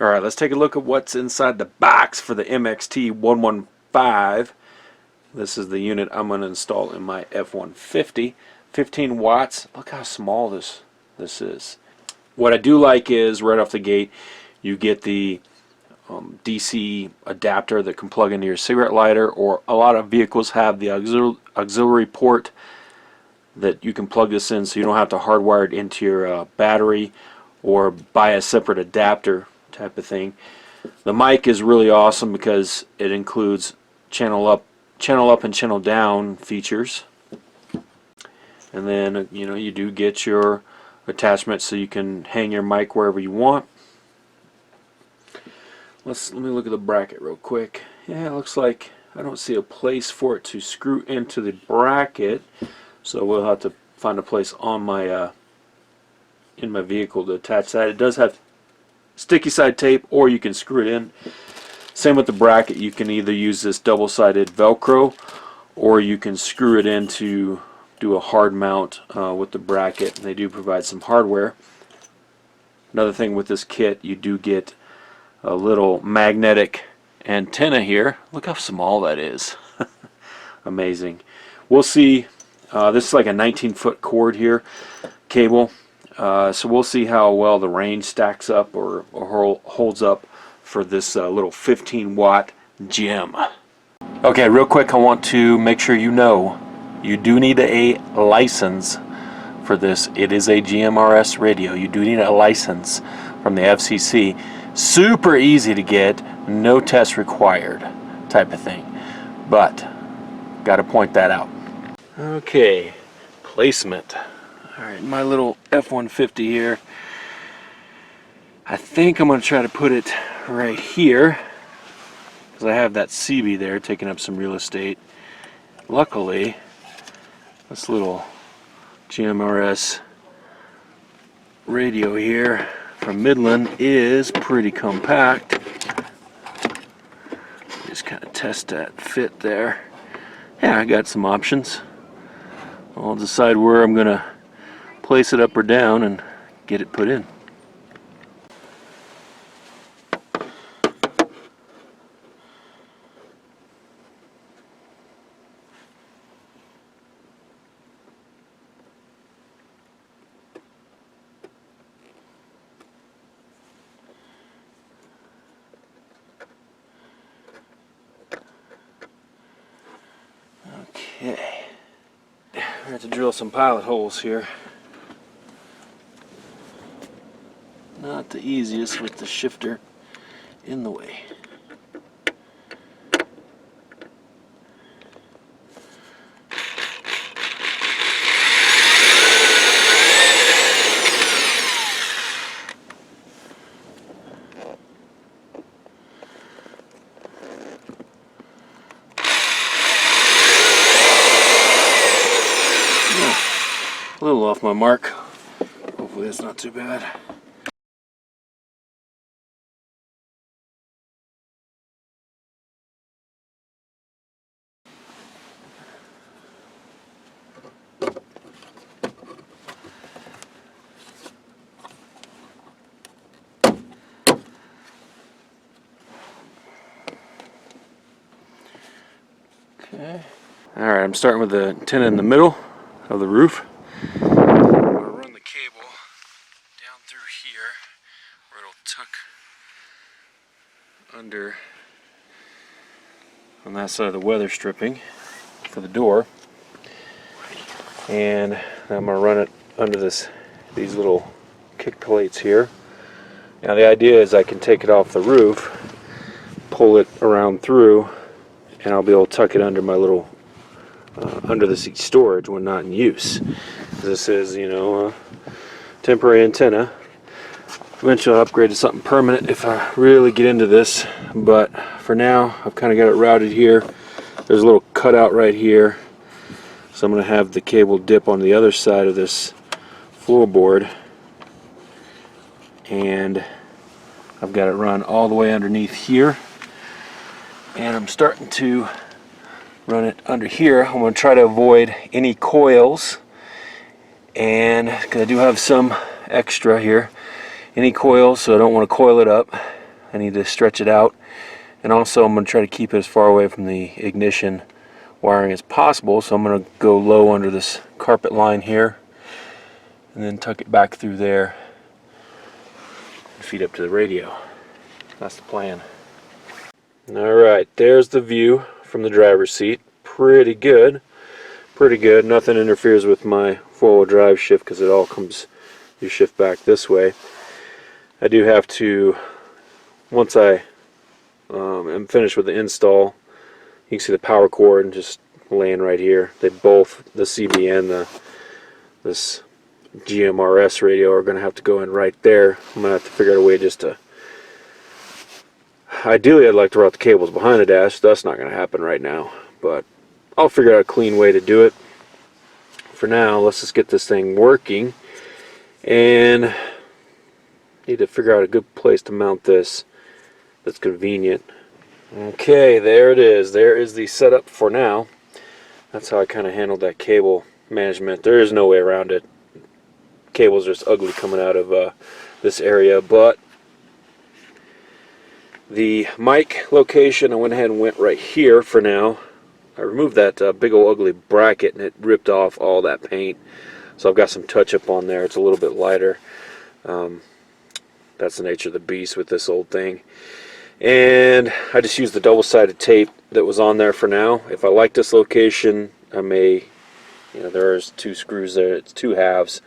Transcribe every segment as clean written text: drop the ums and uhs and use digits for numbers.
Alright, let's take a look at what's inside the box for the MXT115. This is the unit I'm going to install in my F-150. 15 watts. Look how small this is. What I do like is, right off the gate, you get the DC adapter that can plug into your cigarette lighter, or a lot of vehicles have the auxiliary port that you can plug this in, so you don't have to hardwire it into your battery or buy a separate adapter type of thing. The mic is really awesome because it includes channel up and channel down features, and then you do get your attachment so you can hang your mic wherever you want. Let me look at the bracket real quick. Yeah, it looks like I don't see a place for it to screw into the bracket, so we'll have to find a place on my in my vehicle to attach that. It does have sticky side tape, or you can screw it in. Same with the bracket. You can either use this double-sided Velcro, or you can screw it in to do a hard mount with the bracket. And they do provide some hardware. Another thing with this kit, you do get a little magnetic antenna here. Look how small that is. Amazing. We'll see. This is like a 19-foot cord here, cable. So we'll see how well the range stacks up or holds up for this little 15-watt gem. Okay, real quick, I want to make sure you know you do need a license for this. It is a GMRS radio. You do need a license from the FCC. Super easy to get, no test required type of thing. But, got to point that out. Okay, placement. Alright, my little F-150 here. I think I'm going to try to put it right here, because I have that CB there taking up some real estate. Luckily, this little GMRS radio here from Midland is pretty compact. Just kind of test that fit there. Yeah, I got some options. I'll decide where I'm going to place it up or down and get it put in. Okay. I have to drill some pilot holes here. Not the easiest with the shifter in the way. A little off my mark. Hopefully it's not too bad. Okay. Alright, I'm starting with the antenna in the middle of the roof. I'm going to run the cable down through here where it'll tuck under on that side of the weather stripping for the door. And I'm going to run it under these little kick plates here. Now the idea is I can take it off the roof, pull it around through, and I'll be able to tuck it under my little under the seat storage when not in use. This is, a temporary antenna. Eventually I'll upgrade to something permanent if I really get into this, but for now I've kind of got it routed here. There's a little cutout right here, so I'm going to have the cable dip on the other side of this floorboard, and I've got it run all the way underneath here, and I'm starting to run it under here. I'm going to try to avoid any coils, and because I do have some extra here, any coils, so I don't want to coil it up. I need to stretch it out, and also I'm going to try to keep it as far away from the ignition wiring as possible, so I'm going to go low under this carpet line here and then tuck it back through there and feed up to the radio. That's the plan. Alright, there's the view from the driver's seat. Pretty good. Pretty good. Nothing interferes with my four-wheel drive shift because it all comes, you shift back this way. I do have to, once I am finished with the install, you can see the power cord just laying right here. They both, the CB and this GMRS radio, are going to have to go in right there. I'm going to have to figure out a way just to, ideally I'd like to route the cables behind the dash. That's not going to happen right now, but I'll figure out a clean way to do it. For now, let's just get this thing working, and need to figure out a good place to mount this that's convenient. Okay, there it is. There is the setup for now. That's how I kind of handled that cable management. There is no way around it. Cables are just ugly coming out of this area, but the mic location, I went ahead and went right here for now. I removed that big old ugly bracket and it ripped off all that paint, so I've got some touch-up on there. It's a little bit lighter. That's the nature of the beast with this old thing. And I just used the double-sided tape that was on there for now. If I like this location, I may, there's two screws there, it's two halves,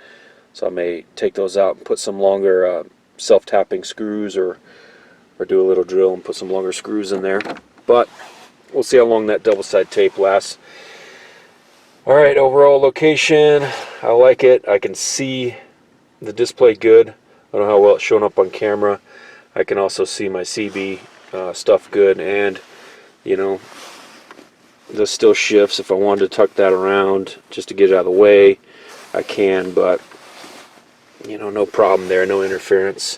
so I may take those out and put some longer self-tapping screws, or do a little drill and put some longer screws in there. But we'll see how long that double-sided tape lasts. Alright, overall location, I like it. I can see the display good. I don't know how well it's showing up on camera. I can also see my CB stuff good, and this still shifts. If I wanted to tuck that around just to get it out of the way, I can, but no problem there, no interference.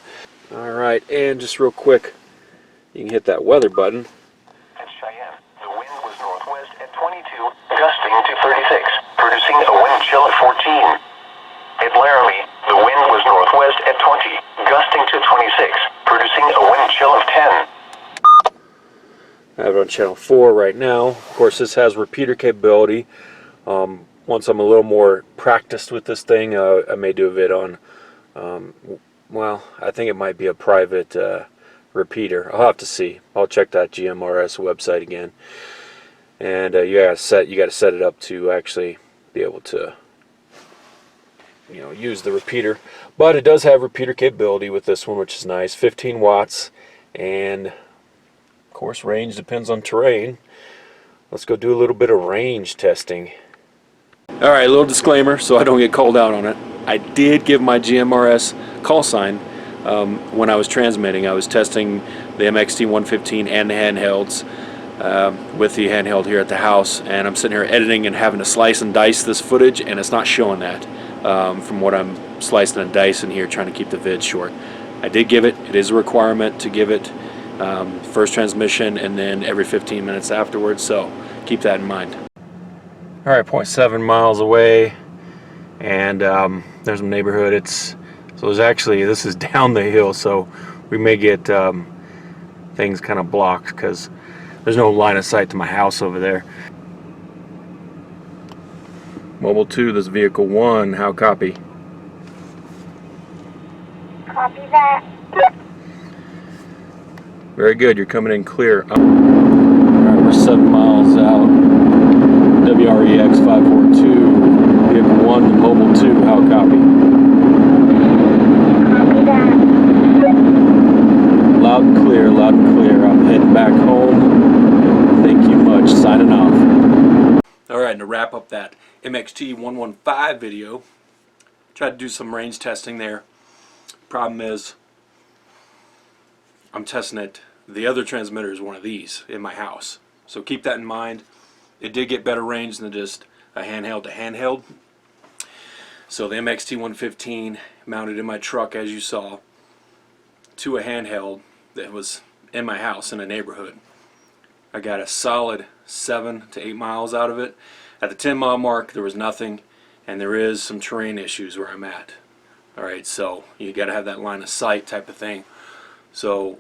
Alright, and just real quick, you can hit that weather button. At Cheyenne, the wind was northwest at 22, gusting to 36, producing a wind chill of 14. At Laramie, the wind was northwest at 20, gusting to 26, producing a wind chill of 10. I have it on channel 4 right now. Of course, this has repeater capability. Once I'm a little more practiced with this thing, I may do a vid on, well, I think it might be a private repeater. I'll have to see. I'll check that GMRS website again. And you got to set it up to actually be able to use the repeater. But it does have repeater capability with this one, which is nice. 15 watts, and of course range depends on terrain. Let's go do a little bit of range testing. Alright, a little disclaimer so I don't get called out on it. I did give my GMRS call sign when I was transmitting. I was testing the MXT115 and the handhelds with the handheld here at the house, and I'm sitting here editing and having to slice and dice this footage, and it's not showing that from what I'm slicing and dicing here, trying to keep the vid short. I did give it. It is a requirement to give it first transmission and then every 15 minutes afterwards, so keep that in mind. Alright, 0.7 miles away, and there's a neighborhood. This is down the hill, so we may get things kind of blocked because there's no line of sight to my house over there. Mobile 2, this vehicle 1, how copy? Copy that. Very good, you're coming in clear. Alright, we're 7 miles out. WREX 542, vehicle 1 to mobile 2, how copy? Copy that. Loud and clear, loud and clear. I'm heading back home. Thank you much. Signing off. Alright, and to wrap up that MXT115 video, tried to do some range testing there. Problem is, I'm testing it. The other transmitter is one of these in my house. So keep that in mind. It did get better range than just a handheld to handheld. So the MXT115 mounted in my truck, as you saw, to a handheld that was in my house in a neighborhood. I got a solid 7 to 8 miles out of it. At the 10-mile mark, there was nothing, and there is some terrain issues where I'm at. Alright, so you got to have that line of sight type of thing. So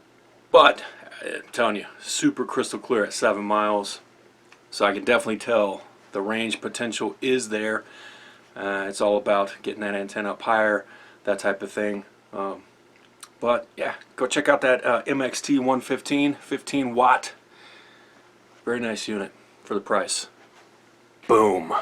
But I'm telling you, super crystal clear at 7 miles. So I can definitely tell the range potential is there. It's all about getting that antenna up higher, that type of thing. But yeah, go check out that MXT115 15 watt. Very nice unit for the price. Boom.